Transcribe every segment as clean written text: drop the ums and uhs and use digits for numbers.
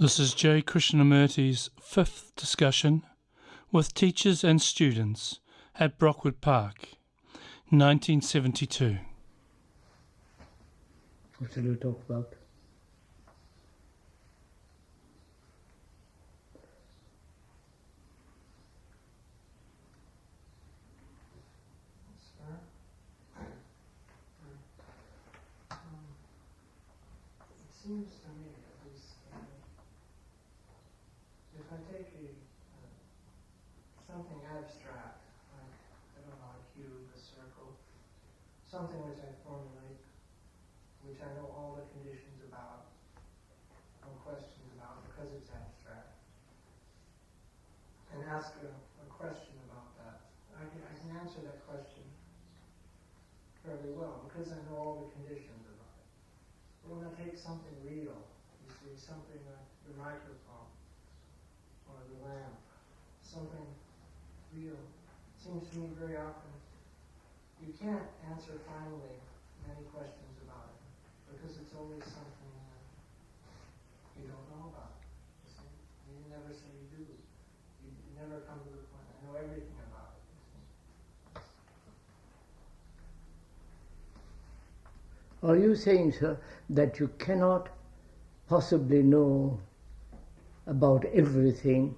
This is J. Krishnamurti's fifth discussion with teachers and students at Brockwood Park, 1972. What shall we talk about? It seems to me, at least, if I take something abstract, like, I don't know, a cube, a circle, something which I formulate, which I know all the conditions about, no questions about, because it's abstract, and ask a question about that, I can answer that question fairly well, because I know all the conditions about it. But when I take something real, you see, something like the microphone or the lamp, something real, it seems to me very often you can't answer finally many questions about it, because it's always something you don't know about. You see, you never say you do. You never come to the point, I know everything about it. You see. Are you saying, sir, that you cannot possibly know about everything?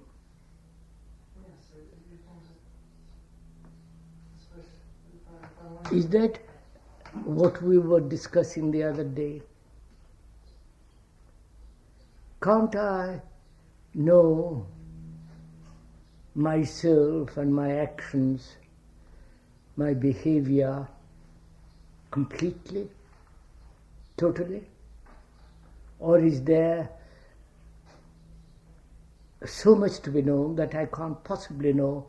Yes, it depends. Especially if I want Is that what we were discussing the other day? Can't I know myself and my actions, my behavior completely, totally? Or is there so much to be known that I can't possibly know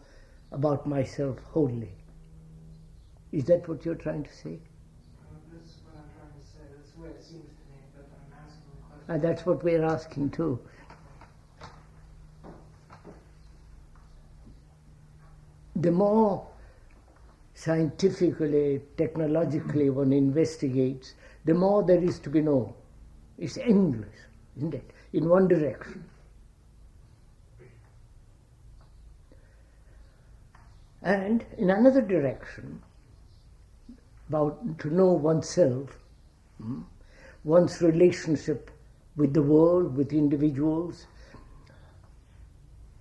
about myself wholly? Is that what you're trying to say? That's what I'm trying to say. That's the way it seems to me, but I'm asking the question. And that's what we're asking too. The more scientifically, technologically one investigates, the more there is to be known. It's endless, isn't it? In one direction. And in another direction, about to know oneself, one's relationship with the world, with individuals,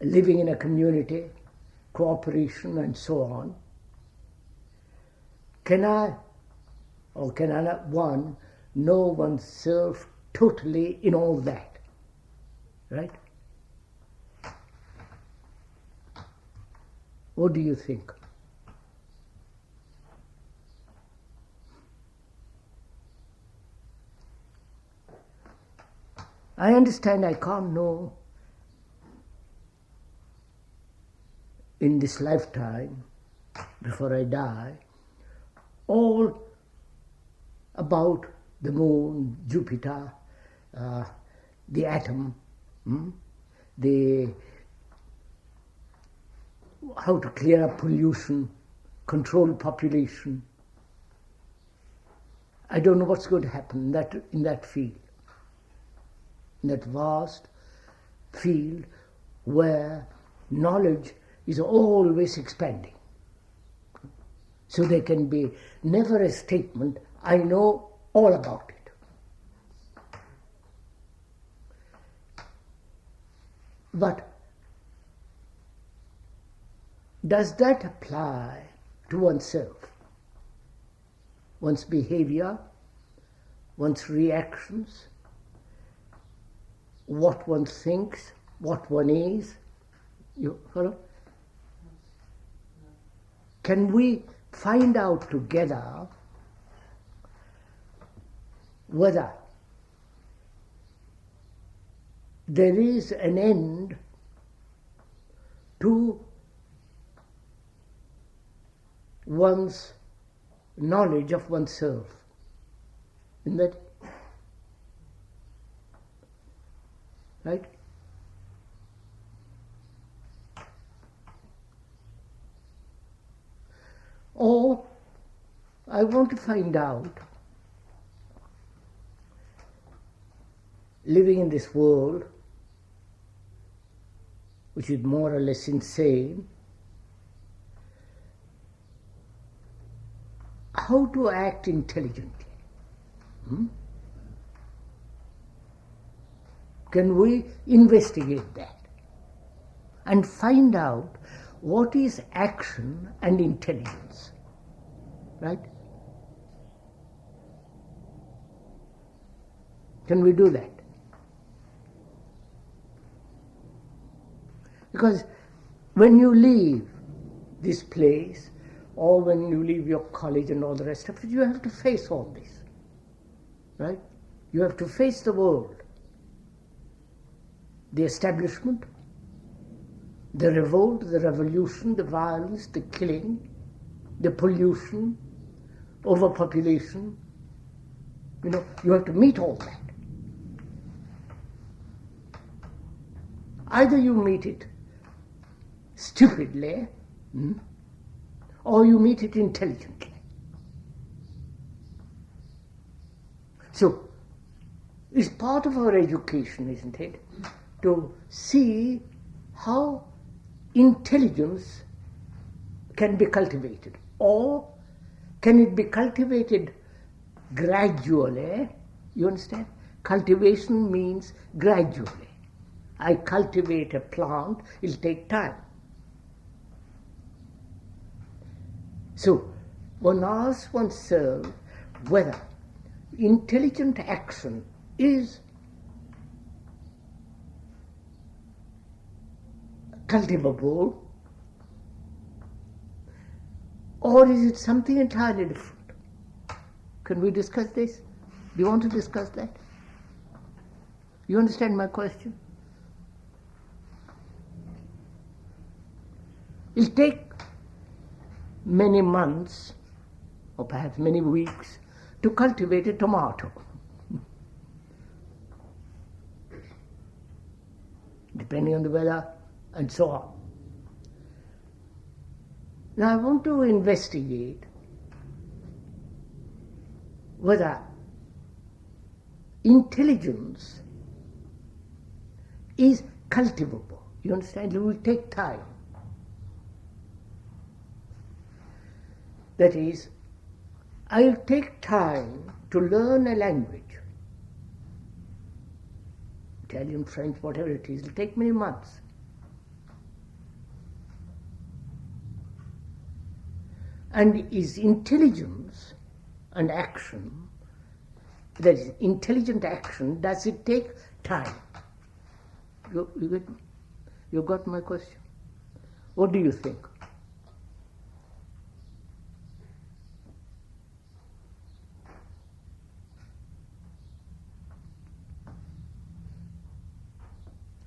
living in a community, cooperation and so on. Can one know oneself totally in all that? Right? What do you think? I understand I can't know in this lifetime, before I die, all about the moon, Jupiter, the atom, how to clear up pollution, control population. I don't know what's going to happen in that field, in that vast field where knowledge is always expanding. So there can be never a statement, I know all about it. But does that apply to oneself? One's behavior, one's reactions, what one thinks, what one is? You follow? Can we find out together whether there is an end to one's knowledge of oneself? Isn't that right? Or I want to find out, living in this world, which is more or less insane, how to act intelligently. Can we investigate that and find out what is action and intelligence? Right? Can we do that? Because when you leave this place, or when you leave your college and all the rest of it, you have to face all this. Right? You have to face the world. The establishment, the revolt, the revolution, the violence, the killing, the pollution, overpopulation. You have to meet all that. Either you meet it stupidly, or you meet it intelligently. So, it's part of our education, isn't it, to see how intelligence can be cultivated, or can it be cultivated gradually? You understand? Cultivation means gradually. I cultivate a plant, it'll take time. So, one asks oneself whether intelligent action is cultivable, or is it something entirely different? Can we discuss this? Do you want to discuss that? You understand my question? It'll take many months, or perhaps many weeks, to cultivate a tomato. Depending on the weather, and so on. Now I want to investigate whether intelligence is cultivable. You understand? It will take time. That is, I'll take time to learn a language. Italian, French, whatever it is, it'll take many months. And is intelligence and action, that is, intelligent action, does it take time? You got my question? What do you think?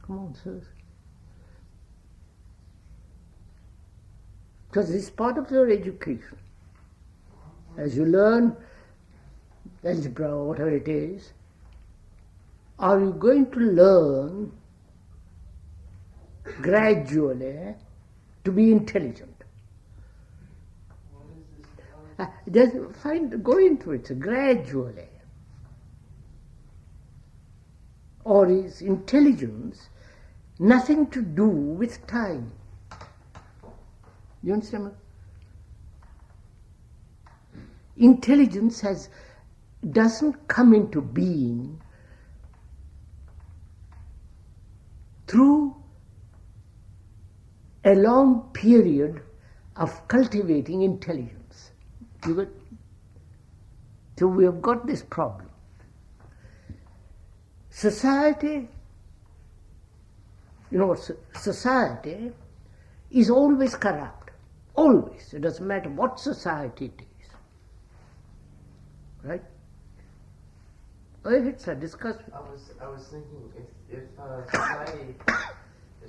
Come on, sirs. Because it's part of your education. As you learn algebra or whatever it is, are you going to learn gradually to be intelligent? Just go into it gradually. Or is intelligence nothing to do with time? You understand? Intelligence doesn't come into being through a long period of cultivating intelligence. So we have got this problem. Society, society is always corrupt. Always. It doesn't matter what society it is. Right? Go ahead, sir, discuss. I was thinking if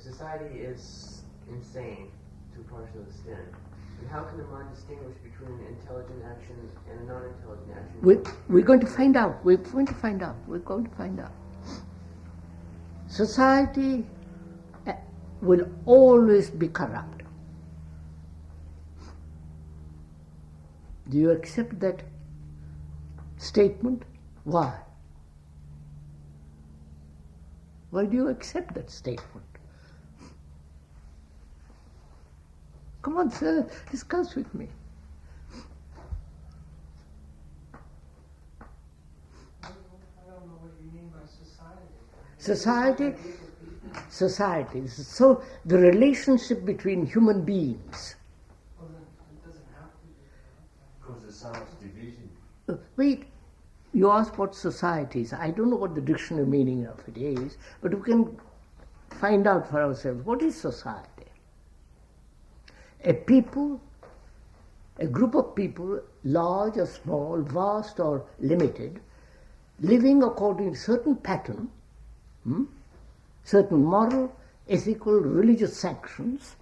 society is insane to a partial extent, then how can the mind distinguish between an intelligent action and a non-intelligent action? We're going to find out. We're going to find out. Society will always be corrupt. Do you accept that statement? Why? Why do you accept that statement? Come on, sir, discuss with me. I don't know what you mean by Society? Society. So the relationship between human beings. Well, then it doesn't have to be. Because it sounds division. Wait, you ask what society is. I don't know what the dictionary meaning of it is, but we can find out for ourselves. What is society? A people, a group of people, large or small, vast or limited, living according to certain pattern, certain moral, ethical, religious sanctions.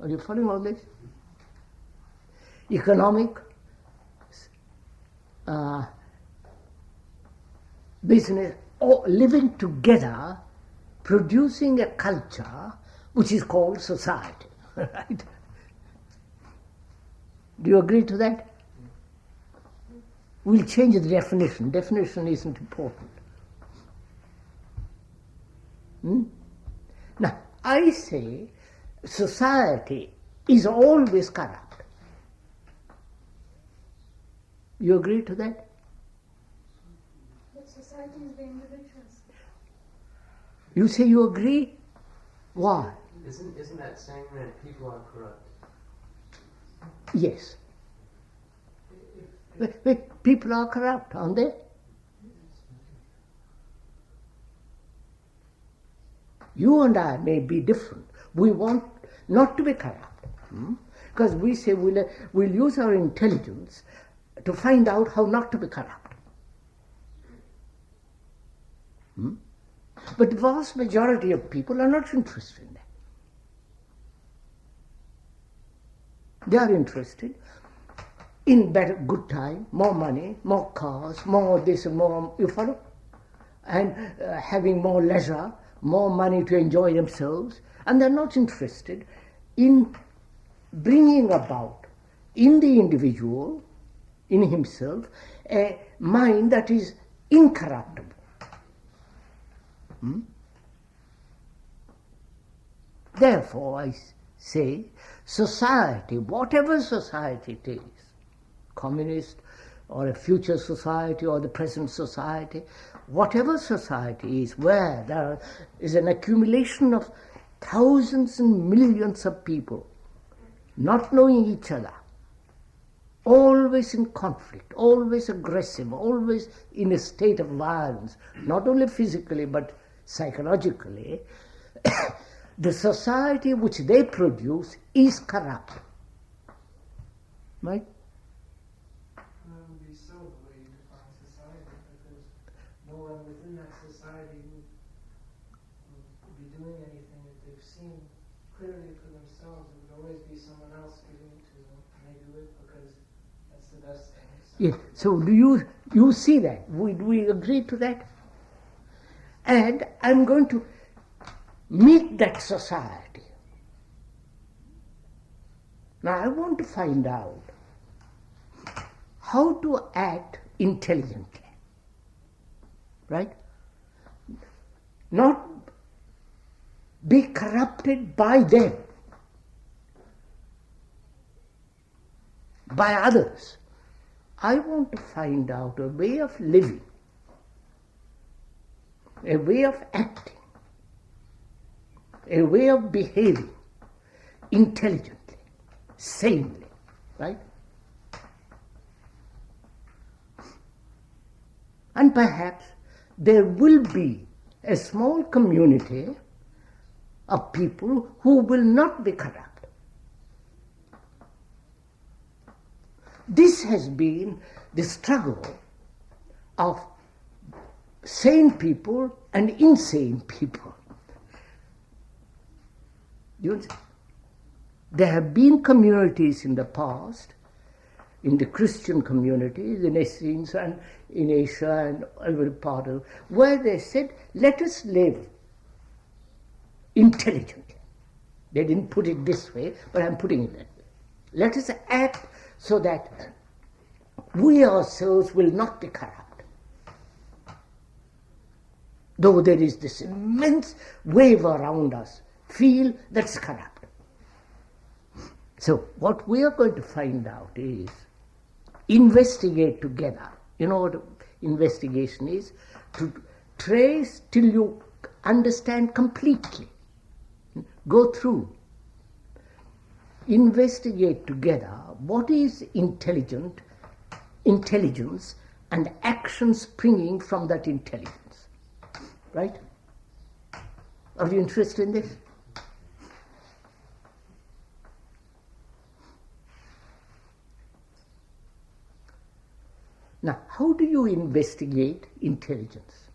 Are you following all this? Economic, business, all living together, producing a culture which is called society. Right? Do you agree to that? We'll change the definition. Definition isn't important. Now, I say society is always corrupt. You agree to that? But society is the individuals. You say you agree? Why? Isn't that saying that people are corrupt? Yes. But people are corrupt, aren't they? You and I may be different. We want not to be corrupt. Because we say we'll use our intelligence to find out how not to be corrupt. But the vast majority of people are not interested in that. They are interested in better, good time, more money, more cars, more this and more, you follow? And having more leisure, more money to enjoy themselves, and they're not interested in bringing about in the individual, in himself, a mind that is incorruptible. Therefore, I say, society, whatever society it is, communist or a future society or the present society, whatever society is where there is an accumulation of thousands and millions of people not knowing each other, always in conflict, always aggressive, always in a state of violence, not only physically but psychologically, the society which they produce is corrupt. Right? That would be so the way you define society, because no one within that society would be doing anything that they've seen clearly for themselves. It would always be someone else giving it to them, and they do it because that's the best thing. Yes. So do you see that? We agree to that? And I'm going to meet that society. Now I want to find out how to act intelligently, right? Not be corrupted by them, by others. I want to find out a way of living, a way of acting, a way of behaving intelligently, sanely, right? And perhaps there will be a small community of people who will not be corrupt. This has been the struggle of sane people and insane people. There have been communities in the past, in the Christian communities, in Essenes and in Asia and every part of, where they said, let us live intelligently. They didn't put it this way, but I'm putting it that way. Let us act so that we ourselves will not be corrupt. Though there is this immense wave around us, feel that's corrupt. So what we are going to find out is investigate together. You know what investigation is? To trace till you understand completely. Go through. Investigate together what is intelligence and action springing from that intelligence. Right? Are you interested in this? Now, how do you investigate intelligence?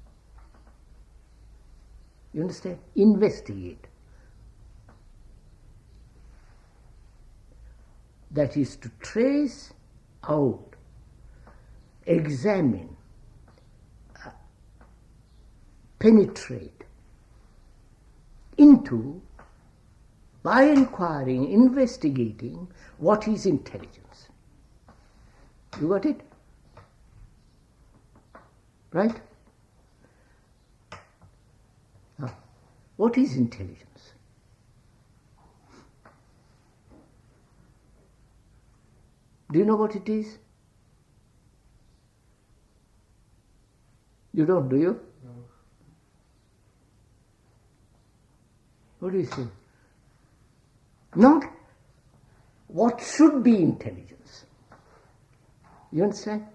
You understand? Investigate. That is to trace out, examine, penetrate into, by inquiring, investigating what is intelligence. You got it? Right? Now, what is intelligence? Do you know what it is? You don't, do you? No. What do you say? Not what should be intelligence. You understand?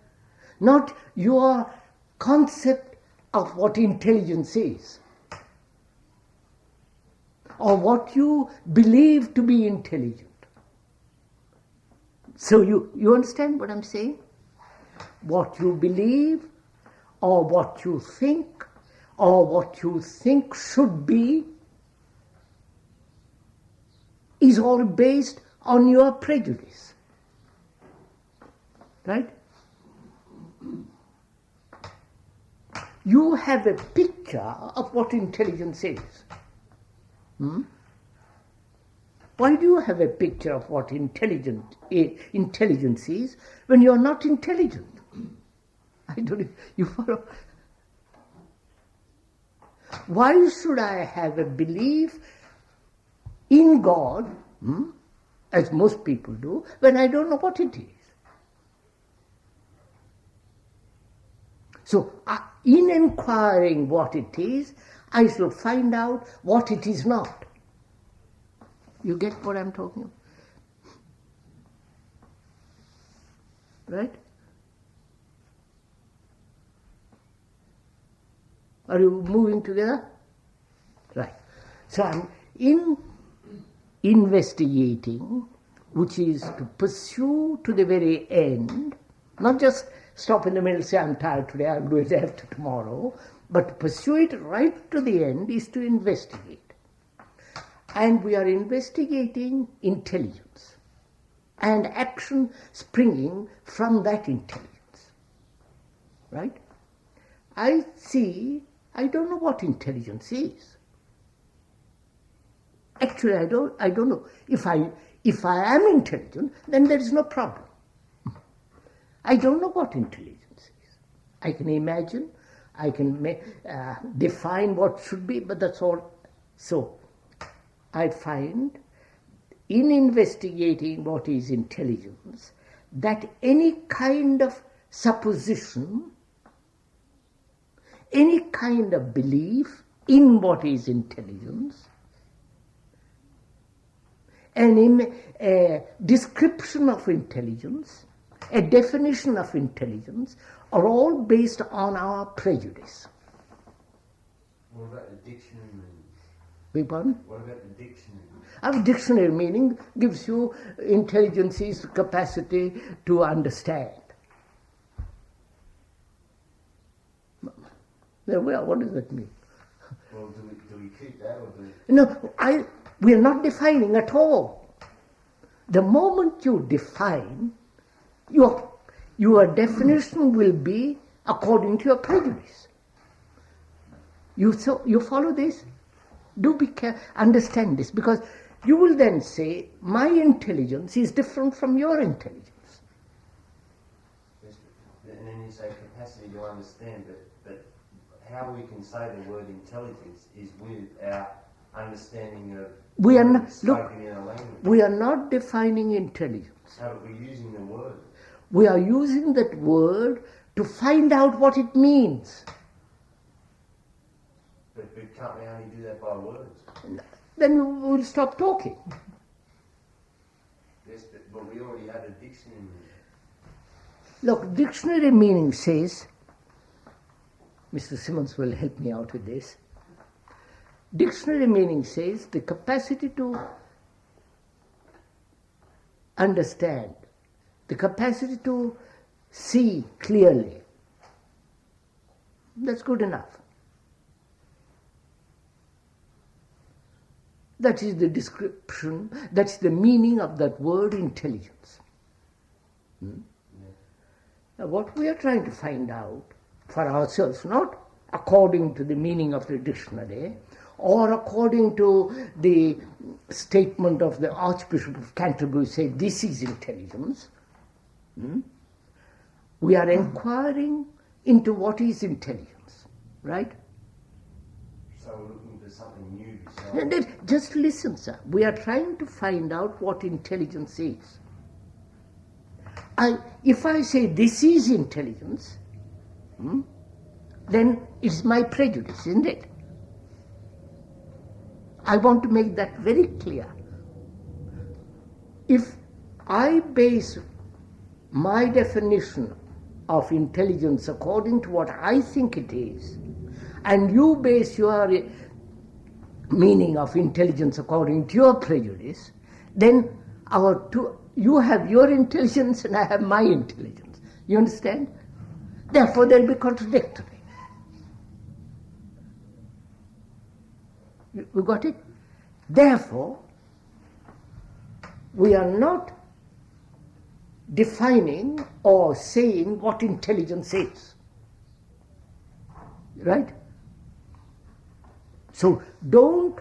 Not your concept of what intelligence is, or what you believe to be intelligent. So you understand what I'm saying? What you believe, or what you think should be, is all based on your prejudice. Right? You have a picture of what intelligence is. Why do you have a picture of what intelligence is when you are not intelligent? I don't. You follow? Why should I have a belief in God, as most people do, when I don't know what it is? So, in inquiring what it is, I shall find out what it is not. You get what I'm talking about? Right? Are you moving together? Right. So I'm in investigating, which is to pursue to the very end, not just stop in the middle and say, I'm tired today, I'll do it after tomorrow, but to pursue it right to the end is to investigate. And we are investigating intelligence and action springing from that intelligence. Right? I don't know what intelligence is. Actually, I don't know. If I am intelligent, then there is no problem. I don't know what intelligence is. I can imagine, I can define what should be, but that's all. So, I find in investigating what is intelligence that any kind of supposition, any kind of belief in what is intelligence, a description of intelligence, a definition of intelligence, are all based on our prejudice. What about the dictionary meaning? Beg pardon? What about the dictionary? Our dictionary meaning gives you intelligence's capacity to understand. Well, what does that mean? Well, do we keep that or do No, we are not defining at all. The moment you define, your definition will be according to your prejudice. You follow this? Do be careful, understand this, because you will then say, my intelligence is different from your intelligence. Yes, and then you say capacity to understand, but how we can say the word intelligence is with our understanding of We are not, spoken in a language. we are not defining intelligence. How are we using the word? We are using that word to find out what it means. But can't we only do that by words? Then we will stop talking. Yes, but we already had a dictionary. Look, dictionary meaning says, Mr. Simmons will help me out with this. Dictionary meaning says the capacity to understand, the capacity to see clearly. That's good enough. That is the description, that's the meaning of that word intelligence. Now, what we are trying to find out for ourselves, not according to the meaning of the dictionary, or according to the statement of the Archbishop of Canterbury, say this is intelligence. We are inquiring into what is intelligence, right? So we're looking for something new besides. Just listen, sir. We are trying to find out what intelligence is. If I say this is intelligence, then it's my prejudice, isn't it? I want to make that very clear. If I base my definition of intelligence according to what I think it is, and you base your meaning of intelligence according to your prejudice, then you have your intelligence and I have my intelligence. You understand? Therefore, they'll be contradictory. You got it? Therefore, we are not defining or saying what intelligence is. Right? So don't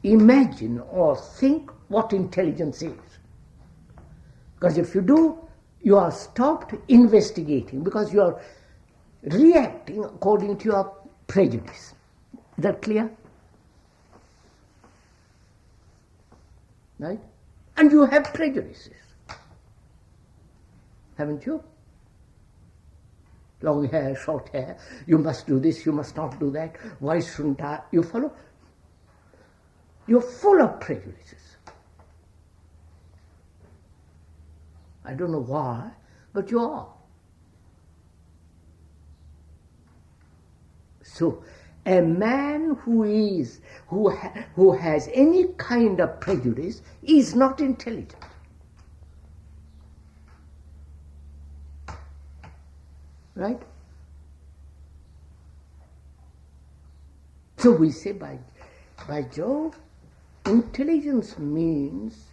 imagine or think what intelligence is. Because if you do, you are stopped investigating because you are reacting according to your prejudice. Is that clear? Right? And you have prejudices, haven't you? Long hair, short hair, you must do this, you must not do that, why shouldn't I? You follow? You're full of prejudices. I don't know why, but you are. So, a man who has any kind of prejudice is not intelligent. Right? So we say by Jove, intelligence means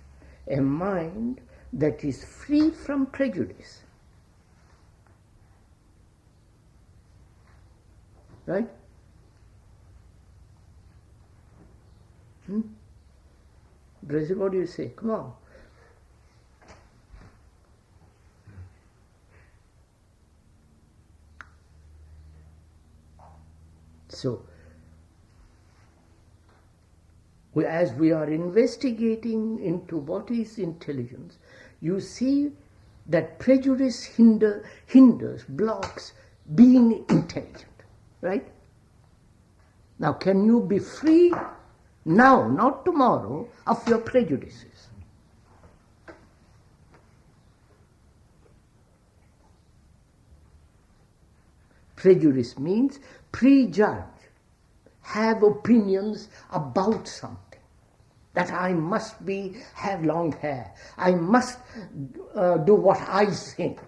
a mind that is free from prejudice. Right? Brazil, what do you say? Come on. So, as we are investigating into what is intelligence, you see that prejudice hinders, blocks being intelligent, right? Now, can you be free now, not tomorrow, of your prejudices? Prejudice means prejudge, have opinions about something. That I must have long hair. I must do what I think.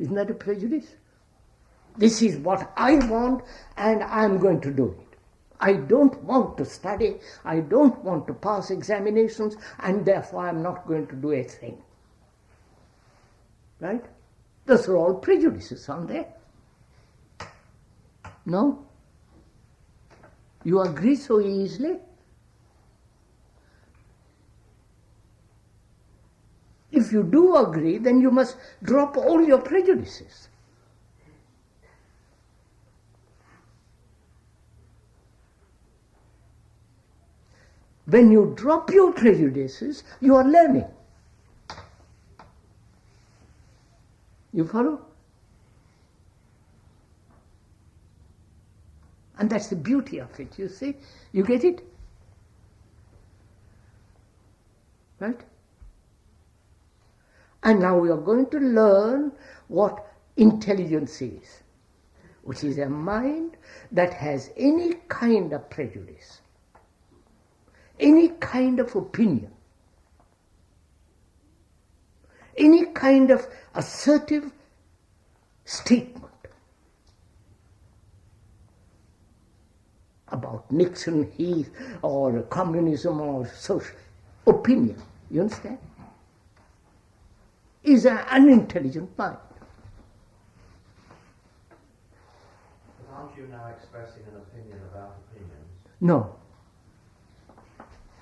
Isn't that a prejudice? This is what I want and I'm going to do it. I don't want to study, I don't want to pass examinations, and therefore I'm not going to do a thing. Right? Those are all prejudices, aren't they? No? You agree so easily? If you do agree, then you must drop all your prejudices. When you drop your prejudices, you are learning. You follow? And that's the beauty of it, you see? You get it? Right? And now we are going to learn what intelligence is, which is a mind that has any kind of prejudice, any kind of opinion, any kind of assertive statement about Nixon, Heath, or communism, or social opinion, you understand, is an unintelligent mind. But aren't you now expressing an opinion about opinions? No.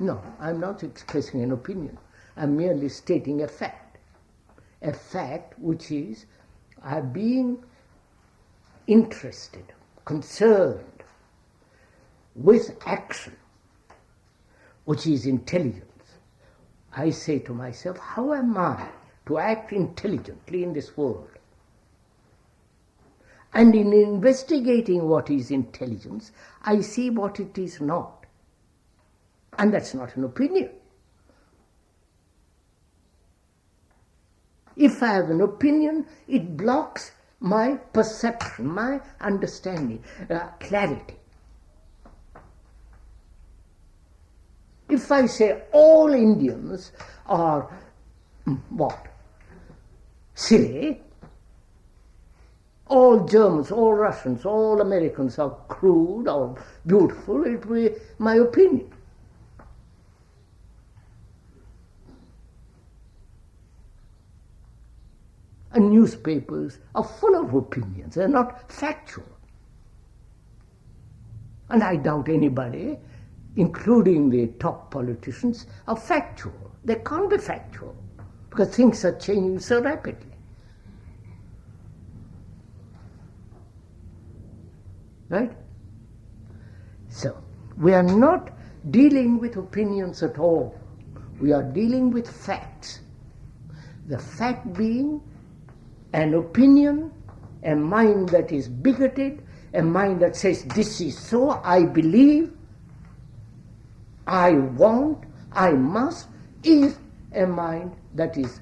No, I'm not expressing an opinion. I'm merely stating a fact. A fact which is being interested, concerned with action, which is intelligence. I say to myself, how am I to act intelligently in this world? And in investigating what is intelligence, I see what it is not. And that's not an opinion. If I have an opinion, it blocks my perception, my understanding, clarity. If I say all Indians are what? Silly, all Germans, all Russians, all Americans are crude or beautiful, it will be my opinion. And newspapers are full of opinions, they're not factual. And I doubt anybody, including the top politicians, are factual. They can't be factual, because things are changing so rapidly. Right? So, we are not dealing with opinions at all. We are dealing with facts. The fact being an opinion, a mind that is bigoted, a mind that says, this is so, I believe, I want, I must, is a mind that is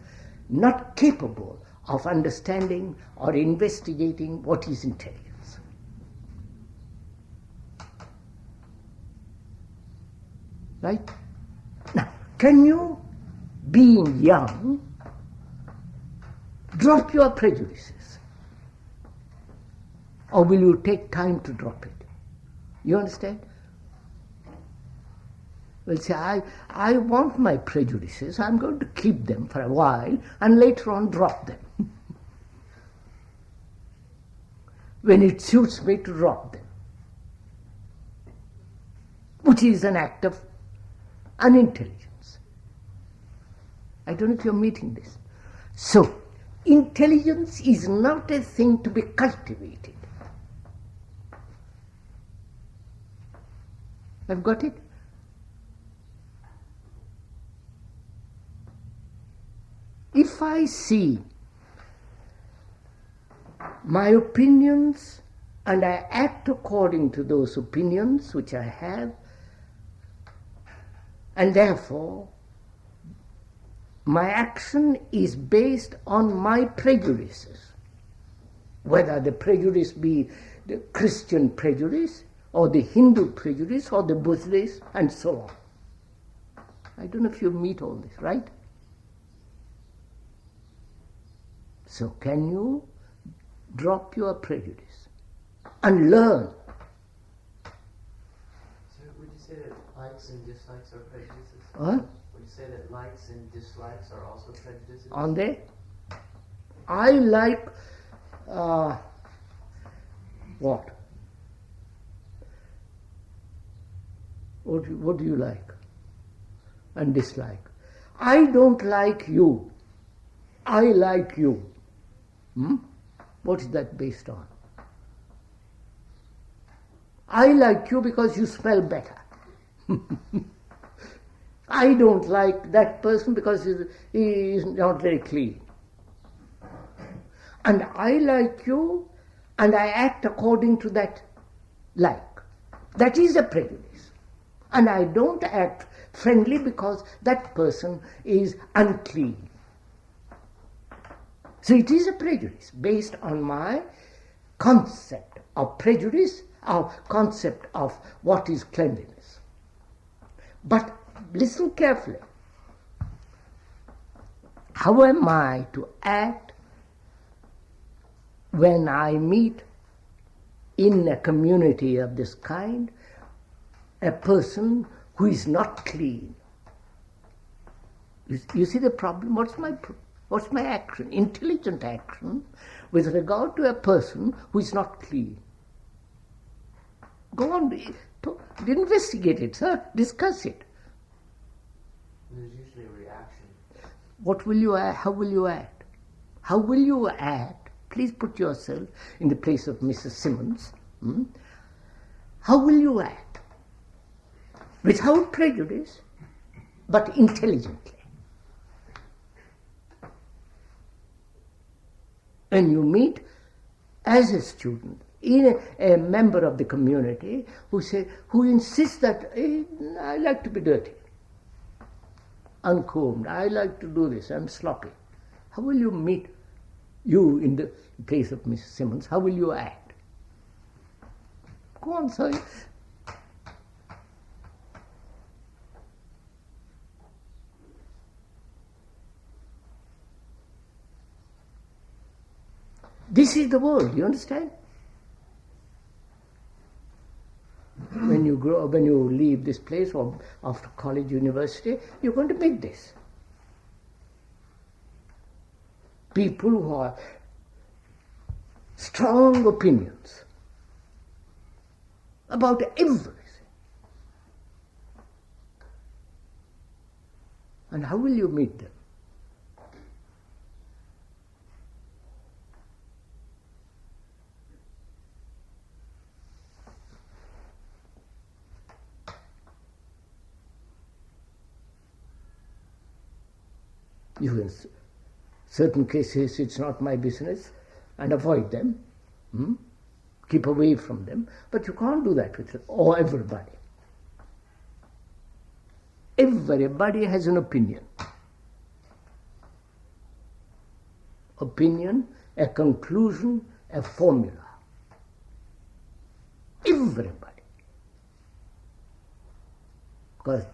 not capable of understanding or investigating what is intelligence. Right? Now, can you, being young, drop your prejudices? Or will you take time to drop it? You understand? Well, say, I want my prejudices, I'm going to keep them for a while and later on drop them. When it suits me to drop them. Which is an act of unintelligence. I don't know if you're meeting this. So, intelligence is not a thing to be cultivated. I've got it? If I see my opinions and I act according to those opinions which I have, and therefore my action is based on my prejudices, whether the prejudice be the Christian prejudice or the Hindu prejudice or the Buddhist and so on. I don't know if you meet all this, right? So can you drop your prejudice and learn? So would you say that likes and dislikes are prejudices? Huh? Would you say that likes and dislikes are also prejudices? Aren't they? I like what? What do you like and dislike? I don't like you. I like you. What is that based on? I like you because you smell better. I don't like that person because he is not very clean. And I like you, and I act according to that like. That is a prejudice. And I don't act friendly because that person is unclean. So it is a prejudice based on my concept of prejudice, our concept of what is cleanliness. But listen carefully. How am I to act when I meet in a community of this kind a person who is not clean? You see the problem? What's my action? Intelligent action with regard to a person who is not clean. Go on, investigate it, sir. Discuss it. There's usually a reaction. What will you act? How will you act? How will you act? Please put yourself in the place of Mrs. Simmons. How will you act? Without prejudice, but intelligently. When you meet as a student, a member of the community who insists that I like to be dirty, uncombed, I like to do this, I'm sloppy. How will you meet you in the place of Mrs. Simmons? How will you act? Go on, sorry. This is the world, you understand? When you grow, when you leave this place or after college, university, you're going to meet this. People who have strong opinions about everything. And how will you meet them? You in certain cases it's not my business and avoid them, keep away from them, but you can't do that with everybody. Everybody has an opinion. Opinion, a conclusion, a formula. Everybody. Because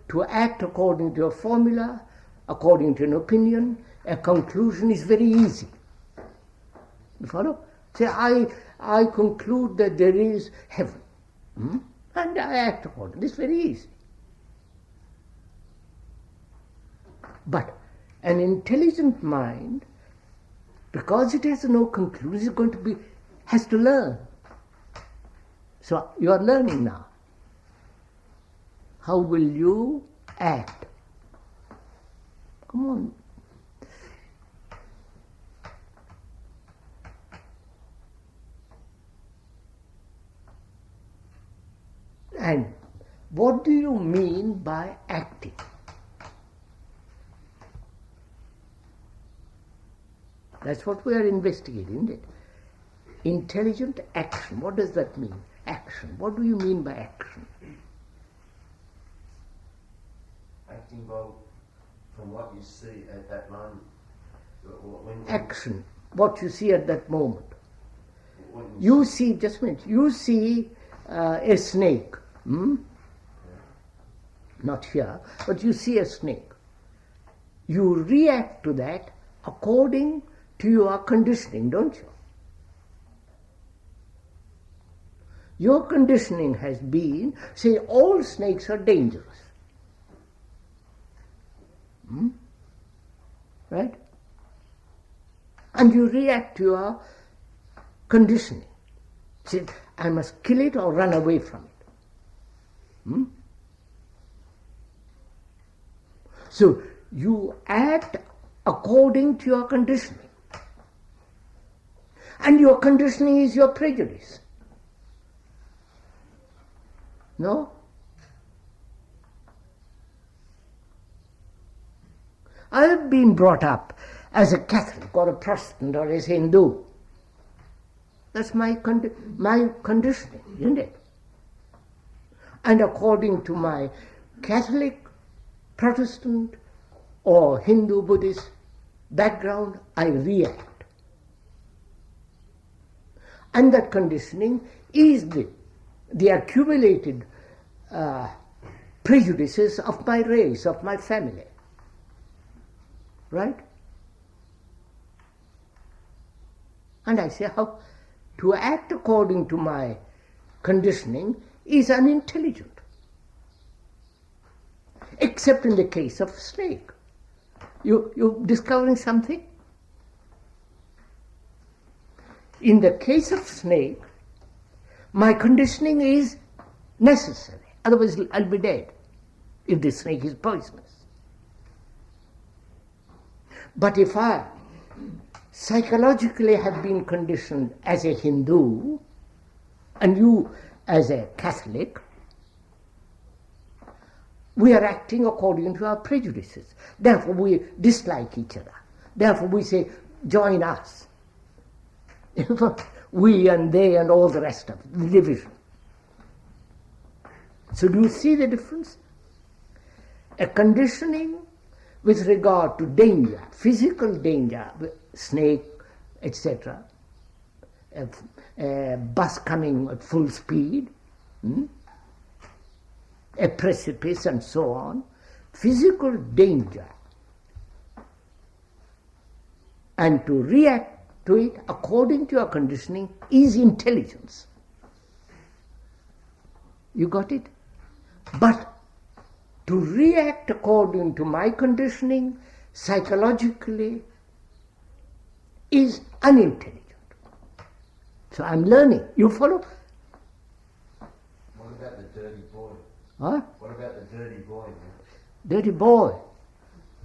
to act according to a formula, according to an opinion, a conclusion is very easy. You follow? Say, I conclude that there is heaven, and I act according. This is very easy. But an intelligent mind, because it has no conclusion, has to learn. So you are learning now. How will you act? Come on. And what do you mean by acting? That's what we are investigating, isn't it? Intelligent action. What does that mean? Action. What do you mean by action? Acting well from what you see at that moment. Action. What you see at that moment. You see, just a minute, you see a snake. Not here, but you see a snake. You react to that according to your conditioning, don't you? Your conditioning has been, say, all snakes are dangerous. Right? And you react to your conditioning. Say, I must kill it or run away from it. So you act according to your conditioning. And your conditioning is your prejudice. No? I have been brought up as a Catholic or a Protestant or as a Hindu. That's my conditioning, isn't it? And according to my Catholic, Protestant or Hindu, Buddhist background, I react. And that conditioning is the accumulated prejudices of my race, of my family. Right? And I say, how to act according to my conditioning is unintelligent. Except in the case of snake. You're discovering something? In the case of snake, my conditioning is necessary. Otherwise I'll be dead if the snake is poisonous. But if I psychologically have been conditioned as a Hindu and you as a Catholic, we are acting according to our prejudices. Therefore we dislike each other. Therefore we say, join us. We and they and all the rest of it, the division. So do you see the difference? A conditioning with regard to danger, physical danger, snake, etc., a bus coming at full speed, a precipice and so on, physical danger, and to react to it according to your conditioning is intelligence. You got it? But to react according to my conditioning psychologically is unintelligent. So I'm learning. You follow? What about the dirty boy? Huh? What about the dirty boy? Man? Dirty boy.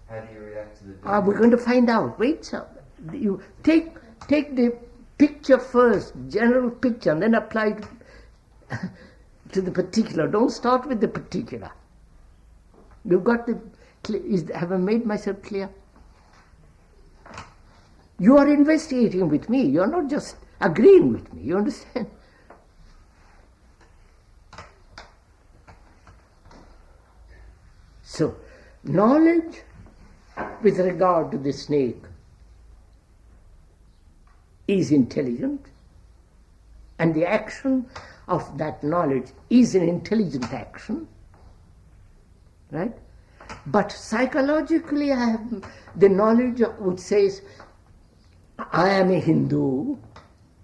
How do you react to the dirty boy? We're going to find out. Wait, sir. You take the picture first, general picture, and then apply it to the particular. Don't start with the particular. You've got have I made myself clear? You are investigating with me. You are not just agreeing with me. You understand? So, knowledge with regard to the snake is intelligent, and the action of that knowledge is an intelligent action, right? But psychologically I have the knowledge which says, I am a Hindu,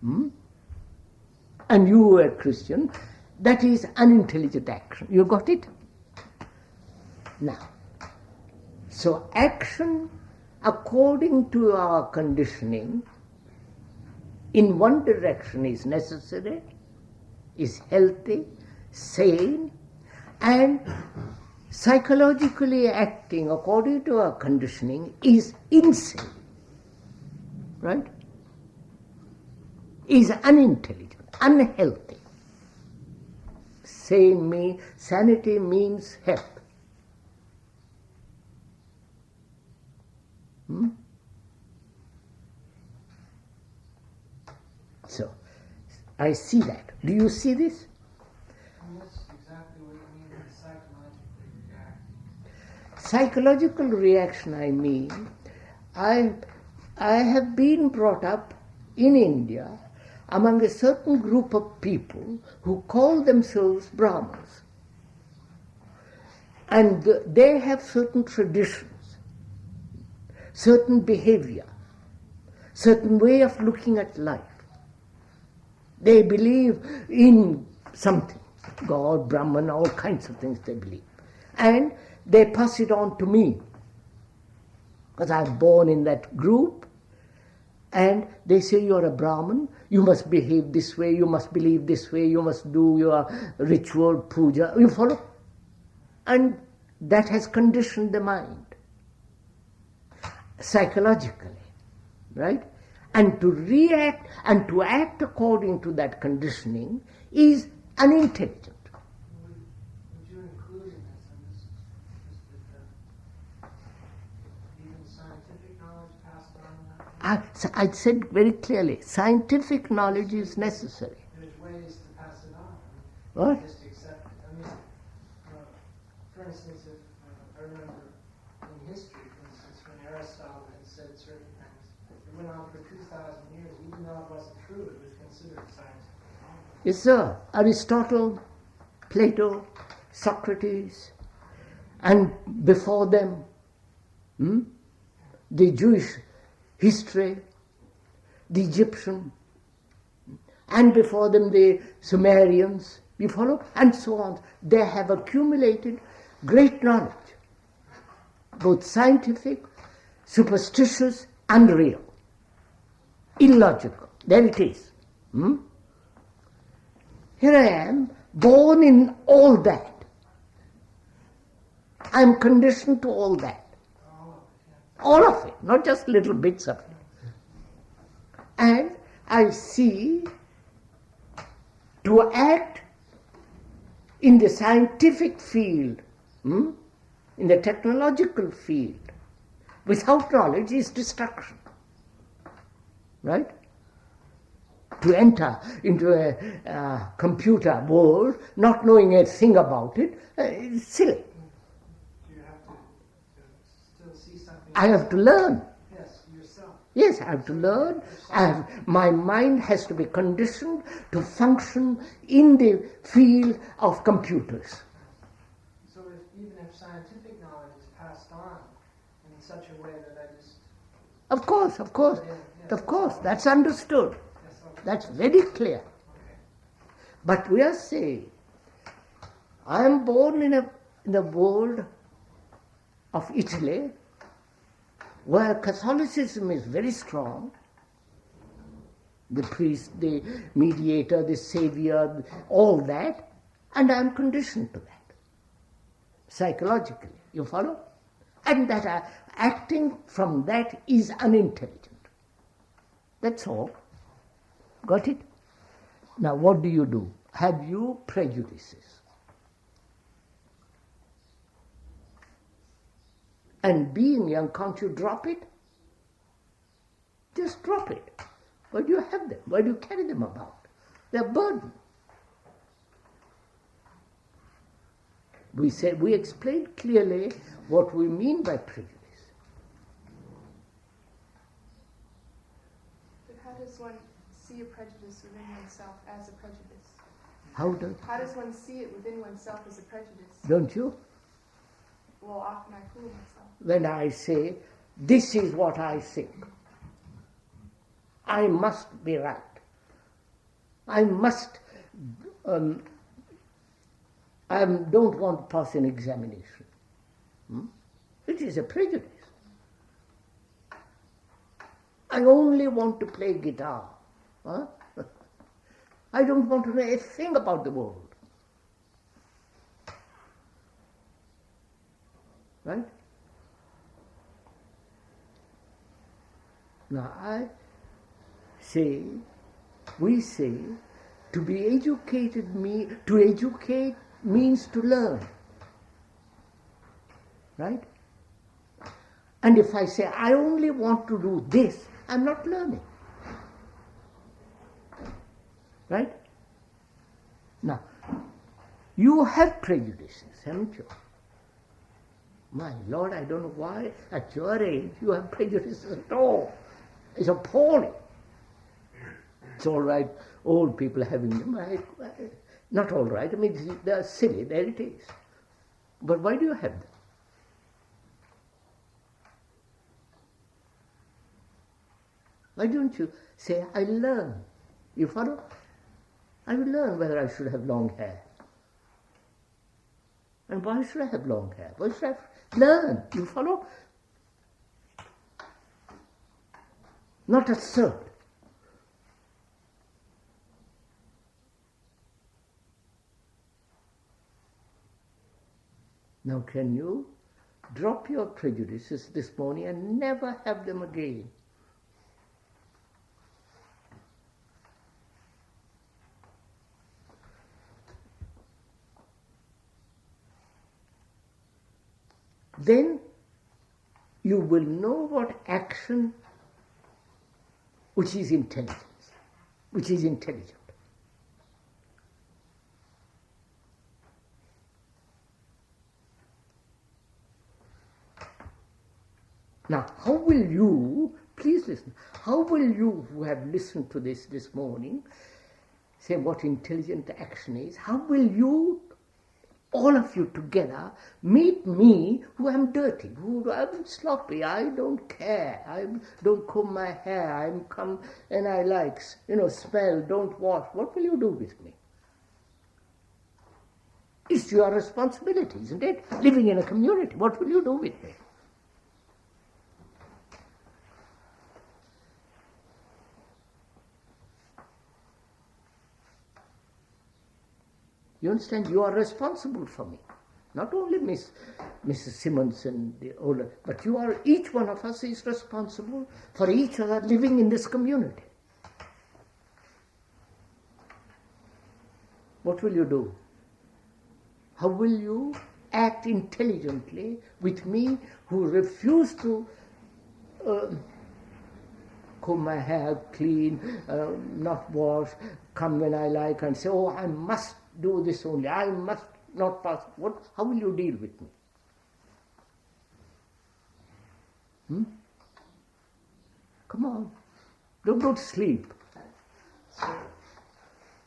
and you are a Christian. That is unintelligent action. You got it? Now, so action according to our conditioning in one direction is necessary, is healthy, sane, and psychologically acting according to our conditioning is insane, right? Is unintelligent, unhealthy. Sanity means health. So, I see that. Do you see this? And that's exactly what you mean by psychologically reacting. Psychological reaction, I mean, I have been brought up in India among a certain group of people who call themselves Brahmins. And they have certain traditions, certain behavior, certain way of looking at life. They believe in something, God, Brahman, all kinds of things they believe. And they pass it on to me, because I'm born in that group, and they say, you're a Brahmin, you must behave this way, you must believe this way, you must do your ritual, puja, you follow? And that has conditioned the mind. psychologically, right? And to react and to act according to that conditioning is unintelligent. Would you include in this, even scientific knowledge passed on? I said very clearly, scientific knowledge is necessary. There's ways to pass it on. What? Just accept it. I mean, for instance, if I remember in history, for instance, when Aristotle had said certain things, it went on for 2,000 years, even though it wasn't true, it was considered scientific. Yes, sir. Aristotle, Plato, Socrates, and before them, the Jewish history, the Egyptian, and before them the Sumerians, you follow? And so on. They have accumulated great knowledge, both scientific, superstitious, and real. Illogical. There it is. Here I am, born in all that. I am conditioned to all that. All of it, not just little bits of it. And I see to act in the scientific field, in the technological field, without knowledge is destruction. Right? To enter into a computer world, not knowing a thing about it, is silly. You have to still see something. I have to learn. Yes, yourself. Yes, I have to learn. My mind has to be conditioned to function in the field of computers. So even if scientific knowledge is passed on in such a way that I just... Of course, that's understood. That's very clear. But we are saying, I am born in the world of Italy, where Catholicism is very strong. The priest, the mediator, the savior, all that, and I am conditioned to that, psychologically. You follow? And that acting from that is unintelligent. That's all. Got it? Now what do? Have you prejudices? And being young, can't you drop it? Just drop it. Why do you have them? Why do you carry them about? They're a burden. We explained clearly what we mean by prejudice. But how does one see a prejudice within oneself as a prejudice? How does one see it within oneself as a prejudice? Don't you? Well, often I fool myself. When I say, this is what I think, I must be right. I must, I don't want to pass an examination. It is a prejudice. I only want to play guitar. I don't want to know a thing about the world. Right? Now we say, to be educated to educate means to learn. Right? And if I say, I only want to do this, I'm not learning. Right? Now, you have prejudices, haven't you? My Lord, I don't know why at your age you have prejudices at all. It's appalling. It's all right, old people having them. Not all right, I mean, they're silly, there it is. But why do you have them? Why don't you say, I learn? You follow? I will learn whether I should have long hair. And why should I have long hair? Why should I learn? You follow? Not assert. Now can you drop your prejudices this morning and never have them again. Then you will know what action, which is intelligence, which is intelligent. Now, how will you, please listen, how will you who have listened to this morning say what intelligent action is? How will you, all of you together, meet me who am dirty, who am sloppy, I don't care, I don't comb my hair, I'm come and I like, smell, don't wash. What will you do with me? It's your responsibility, isn't it? Living in a community, what will you do with me? You understand? You are responsible for me. Not only Mrs. Simmons and the older, but you are, each one of us is responsible for each other living in this community. What will you do? How will you act intelligently with me who refuse to comb my hair, clean, not wash, come when I like and say, oh, I must do this only, I must not pass. How will you deal with me? Come on, don't go to sleep. So,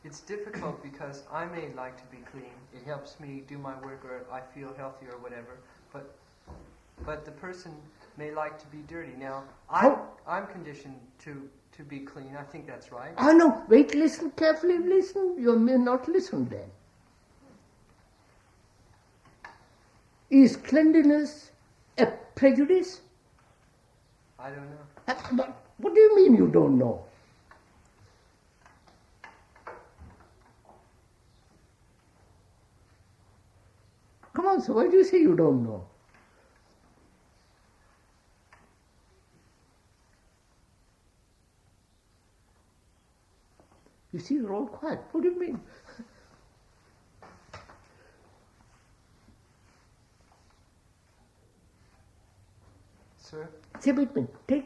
it's difficult because I may like to be clean. It helps me do my work, or I feel healthy or whatever. But the person may like to be dirty. Now, I'm conditioned to be clean. I think that's right. Oh no, wait, listen carefully, listen. You may not listen then. Is cleanliness a prejudice? I don't know. But what do you mean you don't know? Come on, so why do you say you don't know? You see, you're all quiet. What do you mean? Sir? Say, wait a minute.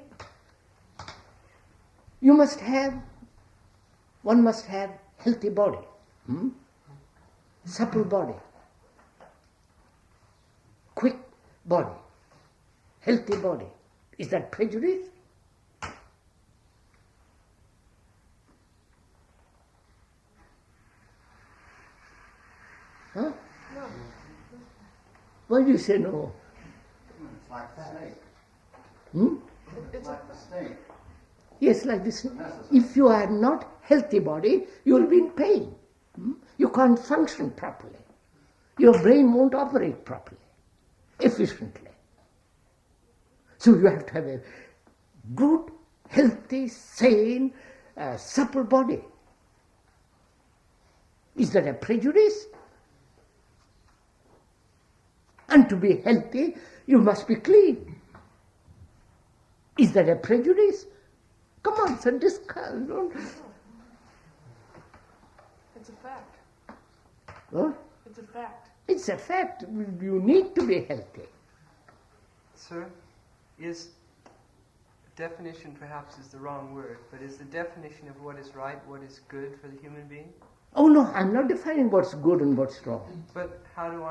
One must have healthy body, supple body, quick body, healthy body. Is that prejudice? Huh? No. Why do you say no? It's like the snake. It's Like the snake. Yes, like this. If you are not healthy body, you will be in pain. You can't function properly. Your brain won't operate properly, efficiently. So you have to have a good, healthy, sane, supple body. Is that a prejudice? And to be healthy, you must be clean. Is that a prejudice? Come on, sir, discuss. a fact. What? It's a fact. It's a fact. You need to be healthy. Sir, is definition perhaps is the wrong word, but is the definition of what is right, what is good for the human being? Oh no, I'm not defining what's good and what's wrong. But how do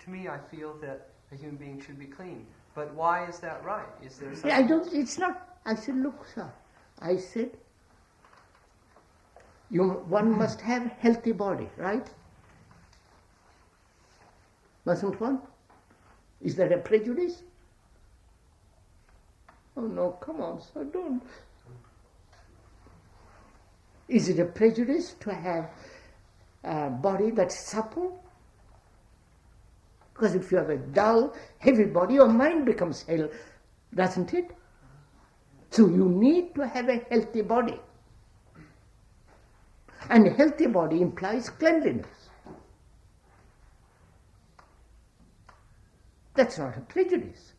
to me I feel that a human being should be clean. But why is that right? Is there something... It's not, I said, look, sir, I said, one must have healthy body, right? Mustn't one? Is that a prejudice? Oh no, come on, sir, don't. Is it a prejudice to have a body that's supple? Because if you have a dull, heavy body, your mind becomes hell, doesn't it? So you need to have a healthy body. And a healthy body implies cleanliness. That's not a prejudice.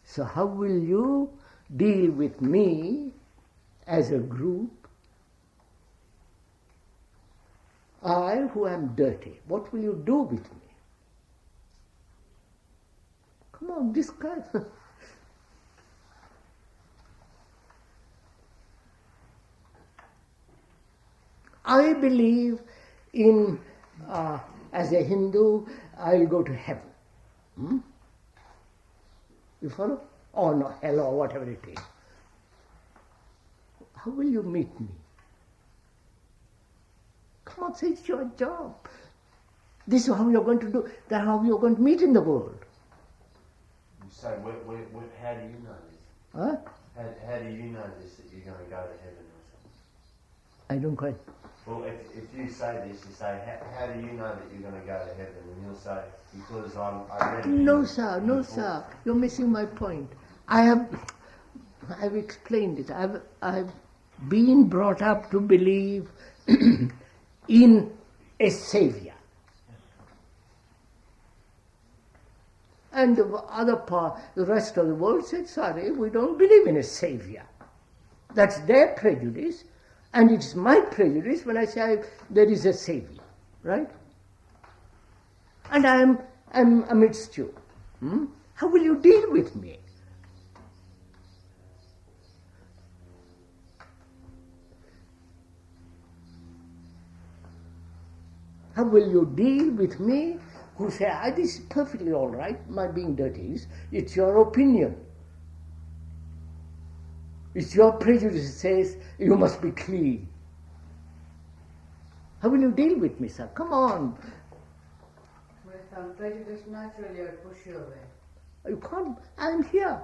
So how will you deal with me as a group? I, who am dirty, what will you do with me? Come on, discuss. I believe in, as a Hindu, I'll go to heaven. You follow? Or no, hell or whatever it is. How will you meet me? Come on, say it's your job. This is how you're going to do, that's how you're going to meet in the world. So how do you know this? Huh? How do you know this, that you're going to go to heaven or something? I don't quite... Well, if you say this, you say, how do you know that you're going to go to heaven? And you'll say, because I read... No, sir, you're missing my point. I've explained it. I've been brought up to believe in a savior. And the other part, the rest of the world said, sorry, we don't believe in a savior. That's their prejudice, and it's my prejudice when I say there is a savior, right? And I'm amidst you. How will you deal with me? How will you deal with me who say, this is perfectly all right, my being dirty is, it's your opinion. It's your prejudice that says you must be clean. How will you deal with me, sir? Come on. With prejudice, naturally I push you away. You can't, I'm here.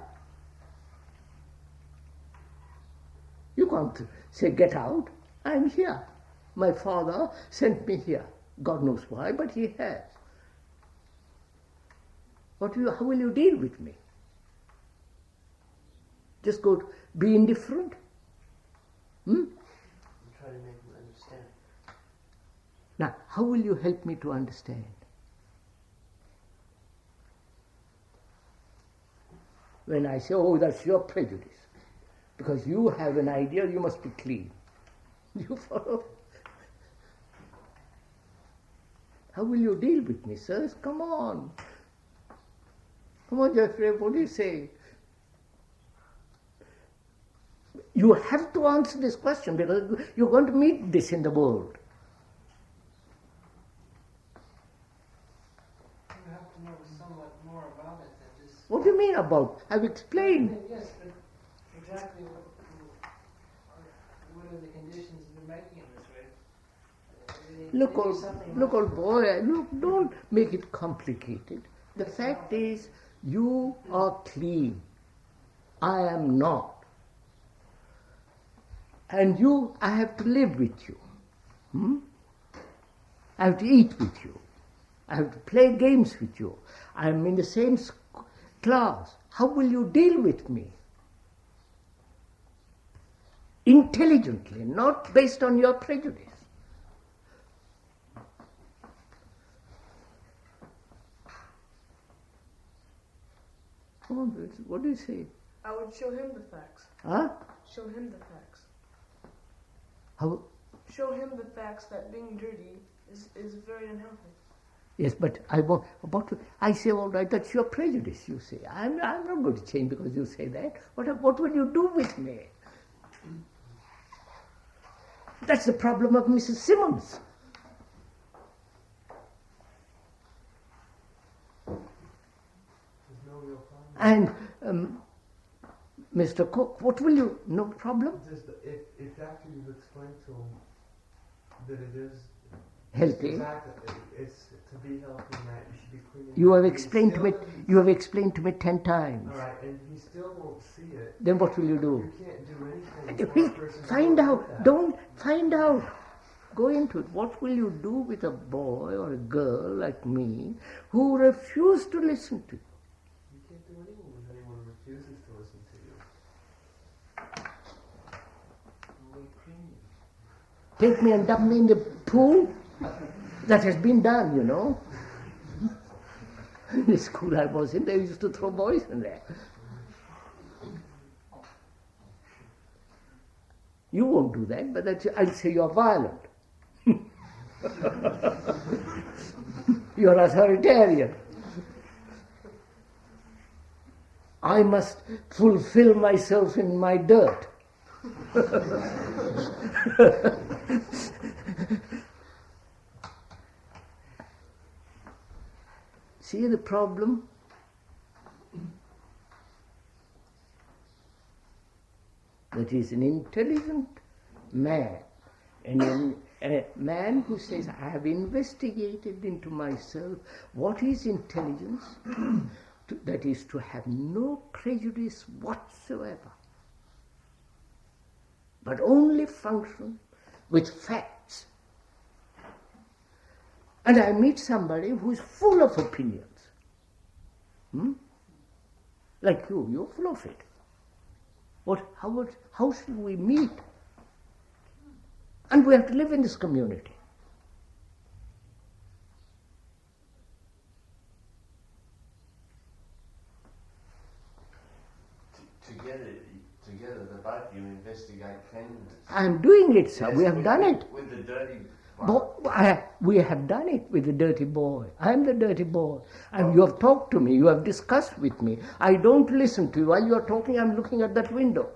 You can't say, get out. I'm here. My father sent me here. God knows why, but he has. How will you deal with me? Just go be indifferent? You try to make them understand. Now, how will you help me to understand? When I say, that's your prejudice, because you have an idea you must be clean. You follow? How will you deal with me, sirs? Come on. Come on, Jeffrey, what do you say? You have to answer this question because you're going to meet this in the world. You have to know somewhat more about it than just... What do you mean about? I've explained. Yes, but exactly what are the conditions you're making this way? Look, old boy, don't make it complicated. The fact is, you are clean. I am not. And I have to live with you. I have to eat with you. I have to play games with you. I am in the same class. How will you deal with me? Intelligently, not based on your prejudice. Come on, what do you say? I would show him the facts. Huh? Show him the facts. How? Show him the facts that being dirty is very unhealthy. Yes, but I say, all right, that's your prejudice, you say. I'm not going to change because you say that. What will you do with me? That's the problem of Mrs. Simmons. There's no real problem. And Mr. Cook, what will you, no problem? If after you've explained to him that it is Healthy. exactly, it's to be healthy and that you should be clean. You have explained to me 10 times. All right, and he still won't see it. Then what will you do? You can't do anything. for a person to Find go out. with that. Don't find out. Go into it. What will you do with a boy or a girl like me who refuse to listen to you? You can't do anything with anyone who refuses to listen to you. We clean take me and dump me in the pool? That has been done, you know. In the school I was in, they used to throw boys in there. You won't do that, but I'll say you're violent. You're authoritarian. I must fulfill myself in my dirt. See the problem? That is an intelligent man, and a man who says, I have investigated into myself what is intelligence, that is to have no prejudice whatsoever, but only function with facts. And I meet somebody who is full of opinions. Like you're full of it. How should we meet? And we have to live in this community. Together, the both of you investigate cleanliness. I'm doing it, sir. Yes, we have done it. With the dirty we have done it with the dirty boy. I'm the dirty boy. And you have talked to me, you have discussed with me. I don't listen to you. While you are talking, I'm looking at that window,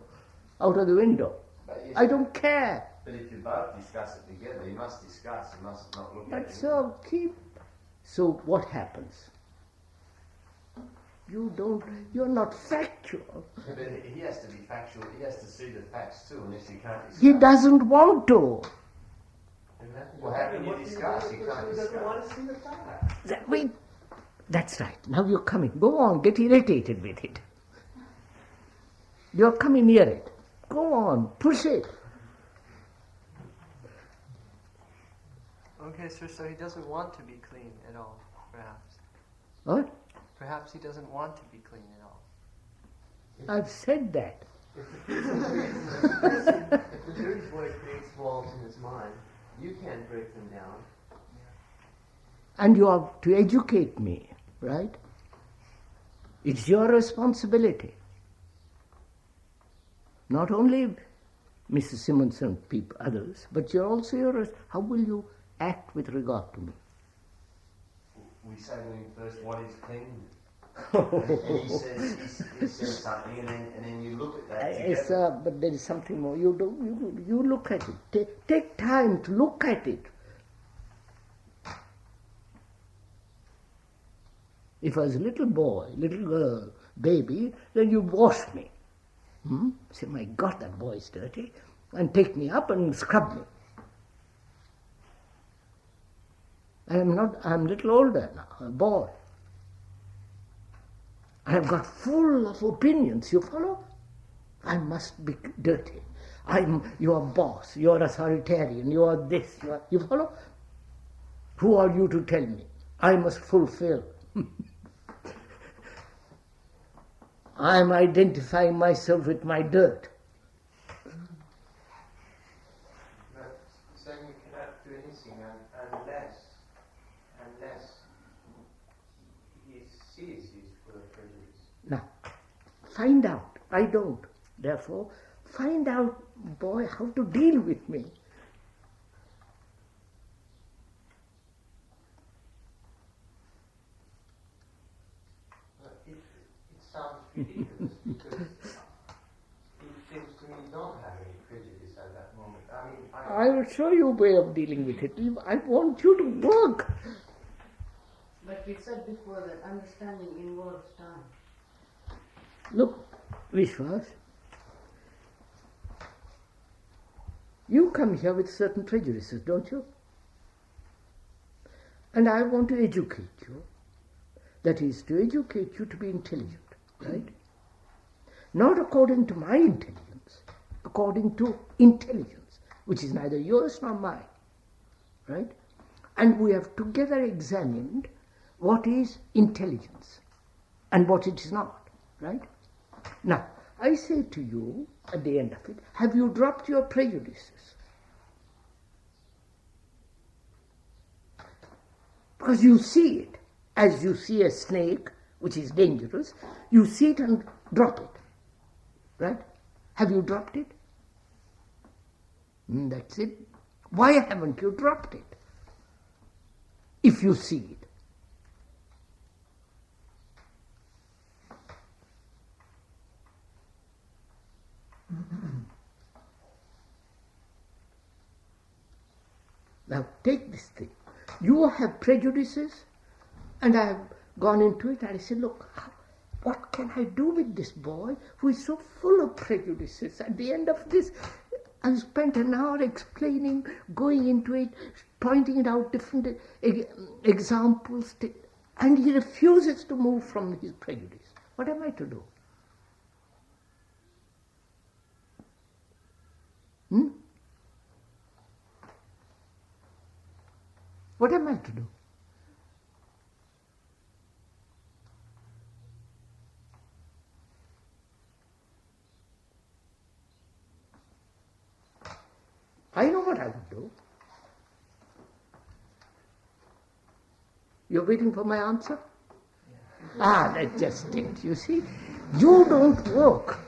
out of the window. Yes, I don't care. But if you both discuss it together, you must discuss, you must not look at it. So what happens? You're not factual. But he has to be factual, he has to see the facts too, unless you can't discuss. He doesn't want to. Well, how can you discuss? You can't discuss. He doesn't want to see the facts. That's right. Now you're coming. Go on, get irritated with it. You're coming near it. Go on, push it. Okay, sir, so he doesn't want to be clean at all, perhaps. What? Perhaps he doesn't want to be clean at all. I've said that. If the dirty boy creates walls in his mind, you can't break them down. And you are to educate me, right? It's your responsibility. Not only Mrs. Simonson, people, others, but you're also how will you act with regard to me? We say to him first, what is cleanliness? And he says something, and then you look at that together. But there is something more. You look at it. Take time to look at it. If I was a little boy, little girl, baby, then you wash me. Say, my God, that boy is dirty, and take me up and scrub me. I'm a little older now, a boy. I have got full of opinions, you follow? I must be dirty. I'm your boss, you're authoritarian, you are this, you follow? Who are you to tell me? I must fulfill. I'm identifying myself with my dirt. But saying you cannot do anything unless he sees he's full of prejudice. Now, find out. I don't. Therefore, find out, boy, how to deal with me. It sounds ridiculous because it seems to me you don't have any prejudice at that moment. I will show you a way of dealing with it. I want you to work. But we said before that understanding involves time. Look, Vishwas, you come here with certain prejudices, don't you? And I want to educate you. That is, to educate you to be intelligent, right? Not according to my intelligence, according to intelligence, which is neither yours nor mine, right? And we have together examined what is intelligence and what it is not, right? Now, I say to you, at the end of it, have you dropped your prejudices? Because you see it. As you see a snake, which is dangerous, you see it and drop it. Right? Have you dropped it? That's it. Why haven't you dropped it? If you see it. Now take this thing. You have prejudices, and I have gone into it, and I said, look, what can I do with this boy who is so full of prejudices? At the end of this, I spent an hour explaining, going into it, pointing it out different examples, and he refuses to move from his prejudice. What am I to do? What am I to do? I know what I would do. You're waiting for my answer? Yeah. That's just it, you see. You don't work.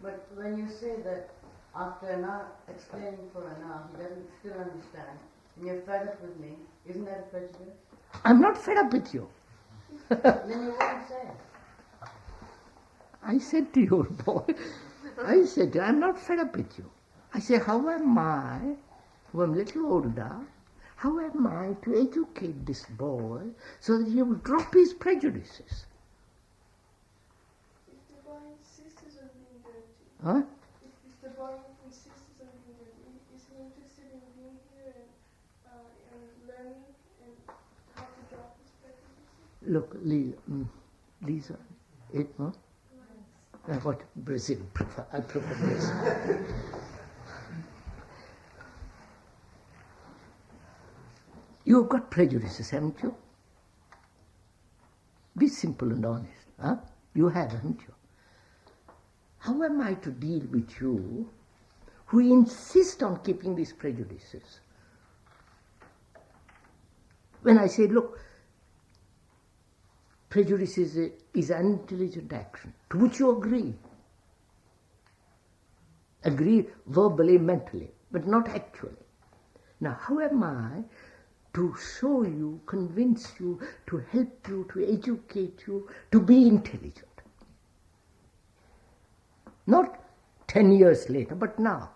But when you say that after an hour, explaining for an hour, he doesn't still understand, and you're fed up with me, isn't that a prejudice? I'm not fed up with you. Then you won't say it. I said to you, boy, I said to you, I'm not fed up with you. I say, how am I, who am a little older, how am I to educate this boy so that he will drop his prejudices? If the boy insists on being dirty, Huh? if the boy insists on being dirty, is he interested in being here and learning and how to drop his prejudices? Look, Lisa, huh? What Brazil prefer? I prefer Brazil. You've got prejudices, haven't you? Be simple and honest. Huh? You have, haven't you? How am I to deal with you who insist on keeping these prejudices? When I say, look, prejudice is an intelligent action, to which you agree. Agree verbally, mentally, but not actually. Now, how am I to show you, convince you, to help you, to educate you, to be intelligent? Not 10 years later, but now.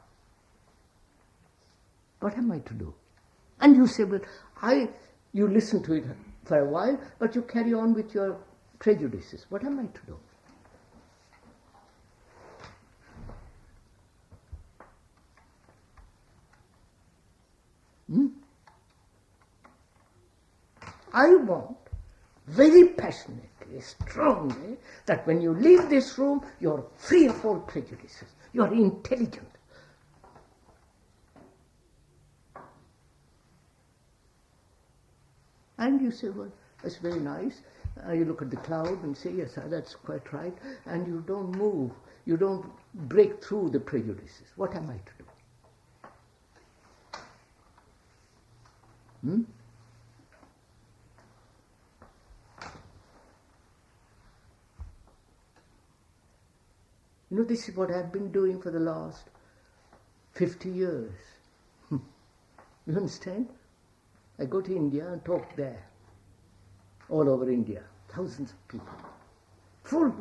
What am I to do? And you say, well, you listen to it for a while, but you carry on with your prejudices. What am I to do? I want very passionately, strongly, that when you leave this room, you're free of all prejudices. You're intelligent. And you say, well, that's very nice. You look at the cloud and say, yes, that's quite right. And you don't move. You don't break through the prejudices. What am I to do? You know, this is what I've been doing for the last 50 years. You understand? I go to India and talk there. All over India. Thousands of people. Full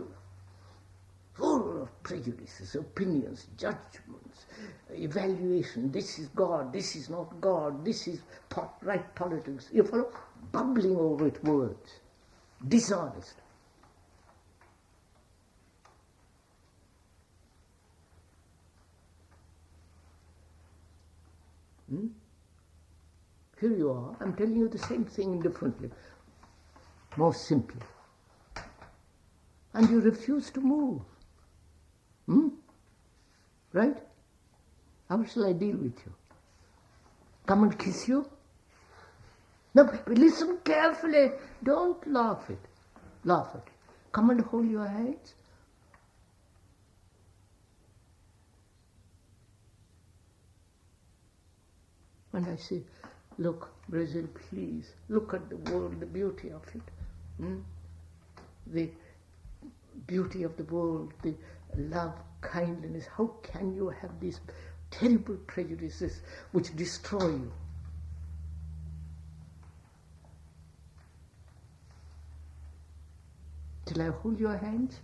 of prejudices, opinions, judgments, evaluation. This is God, this is not God, this is right politics. You follow? Bubbling over with words. Dishonest. Here you are, I'm telling you the same thing differently, more simply. And you refuse to move. Right? How shall I deal with you? Come and kiss you? No, but listen carefully. Don't laugh at it. Come and hold your hands. And I say, Look, Brazil, please, look at the world, the beauty of it. The beauty of the world, the love, kindness. How can you have these terrible prejudices which destroy you? Till I hold your hands?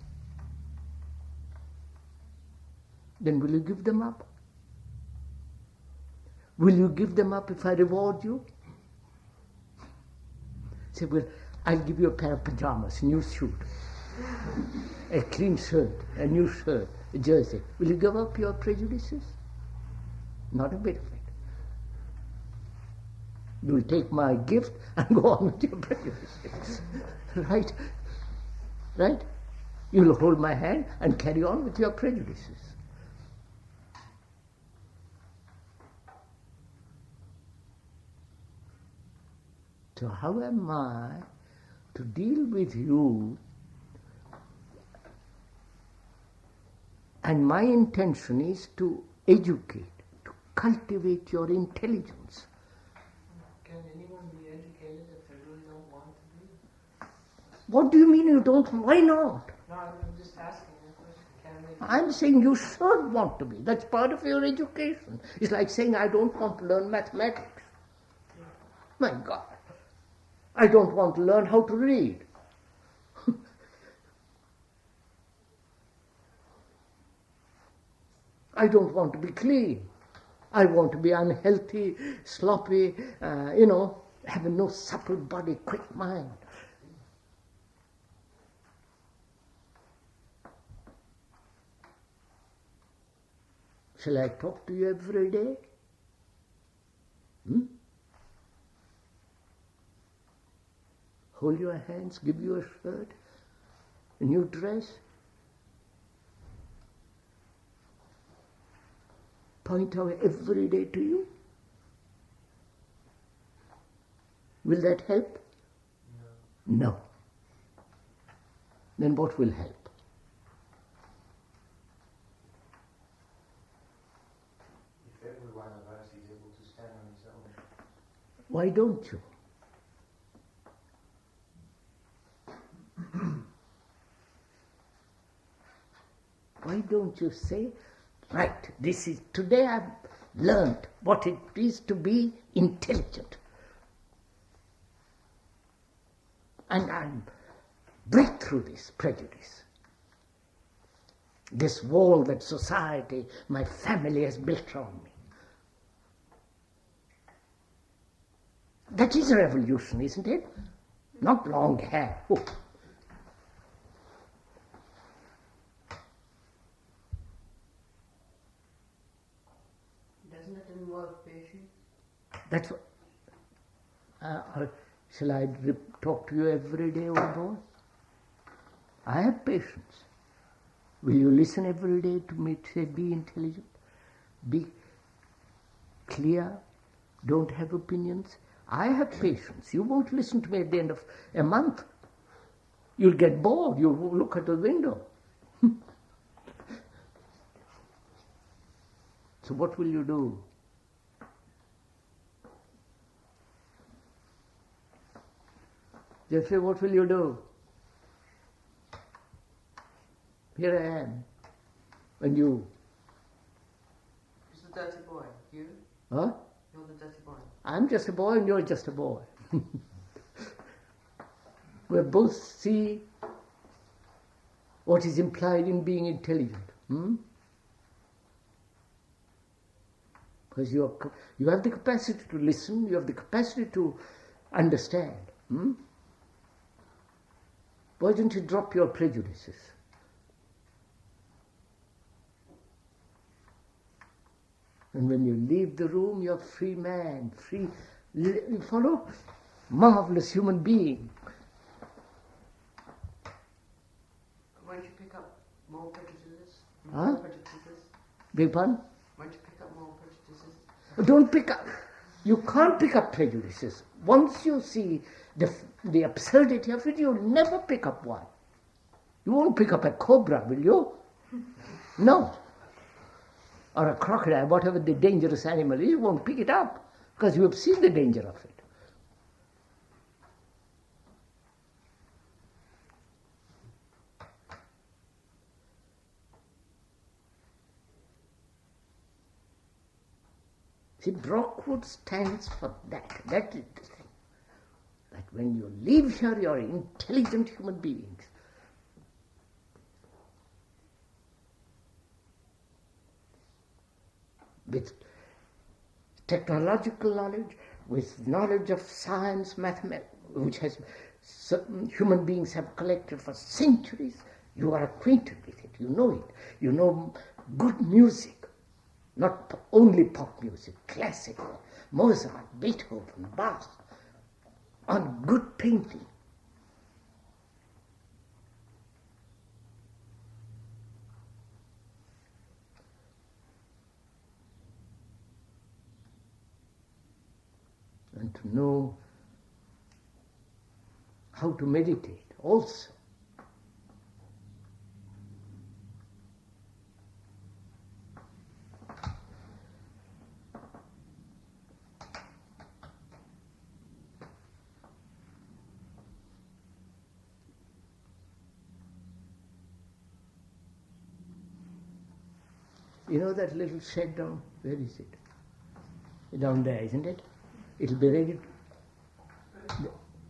Then will you give them up? Will you give them up if I reward you? Say, well, I'll give you a pair of pajamas, a new suit, a clean shirt, a new shirt, a jersey. Will you give up your prejudices? Not a bit of it. You will take my gift and go on with your prejudices. Right? Right? You will hold my hand and carry on with your prejudices. So how am I to deal with you? And my intention is to educate, to cultivate your intelligence. Can anyone be educated if they really don't want to be? What do you mean you don't? Why not? No, I'm just asking a question. Can they? I'm saying you should want to be. That's part of your education. It's like saying I don't want to learn mathematics. My God. I don't want to learn how to read. I don't want to be clean. I want to be unhealthy, sloppy, having no supple body, quick mind. Shall I talk to you every day? Hold your hands, give you a shirt, a new dress. Point out every day to you. Will that help? No. Then what will help? If every one of us is able to stand on his own. Why don't you? Why don't you say, right, today I've learned what it is to be intelligent. And I'll break through this prejudice. This wall that society, my family has built around me. That is a revolution, isn't it? Not long hair. Oh. Doesn't it involve patience? That's what. Shall I talk to you every day, old boy? I have patience. Will you listen every day to me say, be intelligent, be clear, don't have opinions? I have patience. You won't listen to me at the end of a month. You'll get bored. You'll look at the window. So what will you do? They say, what will you do? Here I am. And you? Who's the dirty boy? You? Huh? You're the dirty boy. I'm just a boy and you're just a boy. We both see what is implied in being intelligent. Because you have the capacity to listen, you have the capacity to understand. Why don't you drop your prejudices? And when you leave the room, you're a free man, free, you follow? Marvelous human being. Won't you pick up more prejudices? Huh? Prejudices? Beg pardon? Won't you pick up more prejudices? Don't pick up. You can't pick up prejudices. Once you see the absurdity of it, you'll never pick up one. You won't pick up a cobra, will you? No. Or a crocodile, whatever the dangerous animal is, you won't pick it up. because you have seen the danger of it. See, Brockwood stands for that. That is the thing. That when you live here, you are intelligent human beings. With technological knowledge, with knowledge of science, mathematics, which has certain human beings have collected for centuries, you are acquainted with it, you know it. You know good music. Not only pop music, classical, Mozart, Beethoven, Bach, on good painting. And to know how to meditate also. You know that little shed down? Where is it? Down there, isn't it? It'll be ready.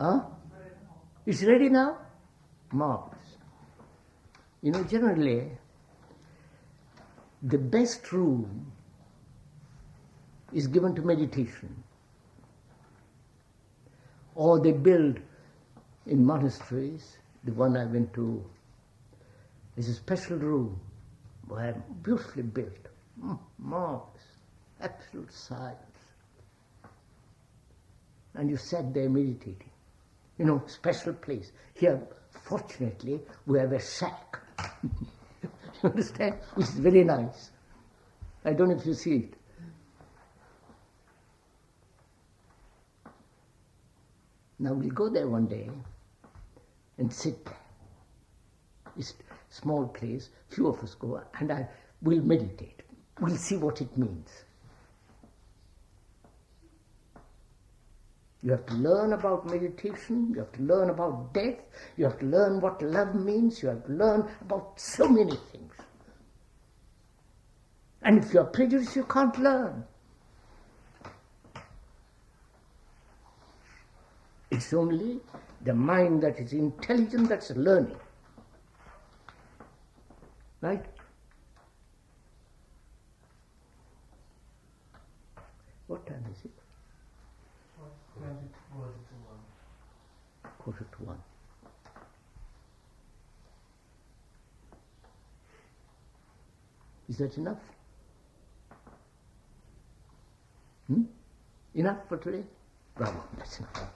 Huh? It's ready now? Marvelous. You know, generally, the best room is given to meditation. Or they build in monasteries, the one I went to, is a special room, where beautifully built, marvelous, absolute silence. And you sat there meditating. You know, special place. Here, fortunately, we have a shack. You understand? Which is very nice. I don't know if you see it. Now we'll go there one day and sit there. It's a small place, few of us go, and I will meditate. We'll see what it means. You have to learn about meditation, you have to learn about death, you have to learn what love means, you have to learn about so many things. And if you are prejudiced, you can't learn. It's only the mind that is intelligent that's learning. Right? What time is it? 1:45. Is that enough? Enough for today? Bravo, that's enough.